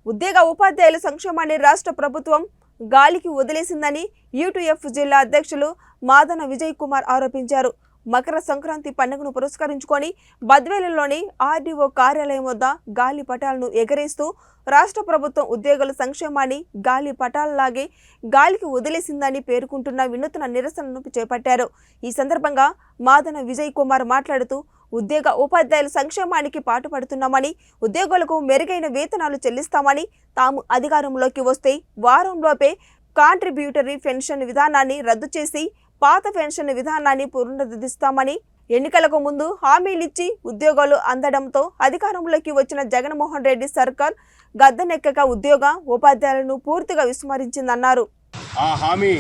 ఉద్యోగ ఉపాధ్యాయుల సంక్షేమాన్ని రాష్ట్ర ప్రభుత్వం గాలికి వదిలేసిందని యూటీఎఫ్ జిల్లా అధ్యక్షులు మాదన విజయ్ కుమార్ ఆరోపించారు. మకర సంక్రాంతి పండుగను పురస్కరించుకొని బద్వేలులోని ఆర్డీఓ కార్యాలయం వద్ద గాలి పటాలను ఎగరేస్తూ రాష్ట్ర ప్రభుత్వం ఉద్యోగుల సంక్షేమాన్ని గాలి పటాలలాగే గాలికి వదిలేసిందని పేర్కొంటున్న వినూత్న నిరసనను చేపట్టారు. ఈ సందర్భంగా మాదన విజయ్ కుమార్ మాట్లాడుతూ ఉద్యోగ ఉపాధ్యాయుల సంక్షేమానికి పాటుపడుతున్నామని, ఉద్యోగులకు మెరుగైన వేతనాలు చెల్లిస్తామని, తాము అధికారంలోకి వస్తే వారంలోపే కాంట్రిబ్యూటరీ పెన్షన్ విధానాన్ని రద్దు చేసి పాత పెన్షన్ విధానాన్ని పునరుద్ధరిస్తామని, ఎన్నికలకు ముందు హామీలిచ్చి ఉద్యోగాలు అందడంతో అధికారంలోకి వచ్చిన జగన్మోహన్ రెడ్డి సర్కార్ గద్దెనెక్కక ఉద్యోగ ఉపాధ్యాయులను పూర్తిగా విస్మరించిందన్నారు. ఆ హామీ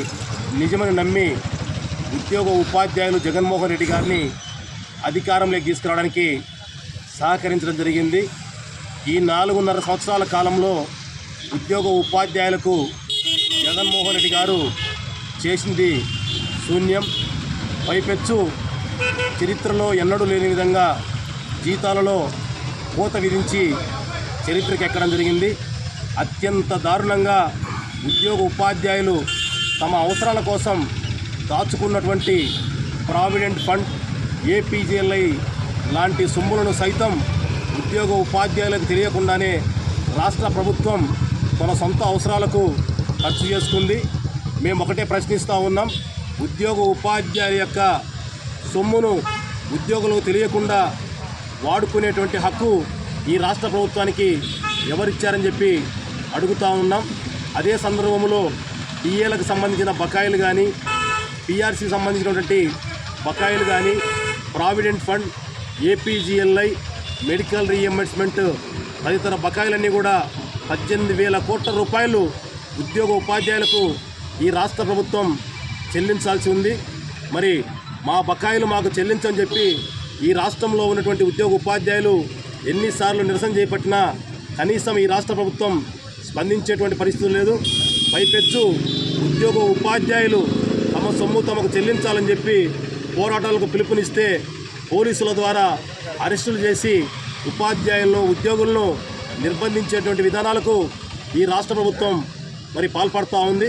నిజమని నమ్మి ఉద్యోగ ఉపాధ్యాయులు జగన్మోహన్ రెడ్డి గారిని అధికారంలోకి తీసుకురావడానికి సహకరించడం జరిగింది. ఈ 4.5 సంవత్సరాల కాలంలో ఉద్యోగ ఉపాధ్యాయులకు జగన్మోహన్ రెడ్డి గారు చేసింది శూన్యం. పైపెచ్చు చరిత్రలో ఎన్నడూ లేని విధంగా జీతాలలో కోత విధించి చరిత్రకు ఎక్కడం జరిగింది. అత్యంత దారుణంగా ఉద్యోగ ఉపాధ్యాయులు తమ అవసరాల కోసం దాచుకున్నటువంటి ప్రావిడెంట్ ఫండ్, ఏపీజీఎల్ఐ లాంటి సొమ్ములను సైతం ఉద్యోగ ఉపాధ్యాయులకు తెలియకుండానే రాష్ట్ర ప్రభుత్వం తన సొంత అవసరాలకు ఖర్చు చేసుకుంది. మేము ఒకటే ప్రశ్నిస్తూ ఉన్నాం, ఉద్యోగ ఉపాధ్యాయుల యొక్క సొమ్మును ఉద్యోగులకు తెలియకుండా వాడుకునేటువంటి హక్కు ఈ రాష్ట్ర ప్రభుత్వానికి ఎవరిచ్చారని చెప్పి అడుగుతూ ఉన్నాం. అదే సందర్భంలో టీఏలకు సంబంధించిన బకాయిలు కానీ, పీఆర్సీకి సంబంధించినటువంటి బకాయిలు కానీ, provident fund, APGLI, medical reimbursement తదితర బకాయిలన్నీ కూడా 18,000 కోట్ల రూపాయలు ఉద్యోగ ఉపాధ్యాయులకు ఈ రాష్ట్ర ప్రభుత్వం చెల్లించాల్సి ఉంది. మరి మా బకాయిలు మాకు చెల్లించని చెప్పి ఈ రాష్ట్రంలో ఉన్నటువంటి ఉద్యోగ ఉపాధ్యాయులు ఎన్నిసార్లు నిరసన చేపట్టినా కనీసం ఈ రాష్ట్ర ప్రభుత్వం స్పందించేటువంటి పరిస్థితి లేదు. పైపెచ్చు ఉద్యోగ ఉపాధ్యాయులు తమ సొమ్ము తమకు చెల్లించాలని చెప్పి పోరాటాలకు పిలుపునిస్తే పోలీసుల ద్వారా అరెస్టులు చేసి ఉపాధ్యాయులను, ఉద్యోగులను నిర్బంధించేటువంటి విధానాలకు ఈ రాష్ట్ర ప్రభుత్వం మరి పాల్పడుతూ ఉంది.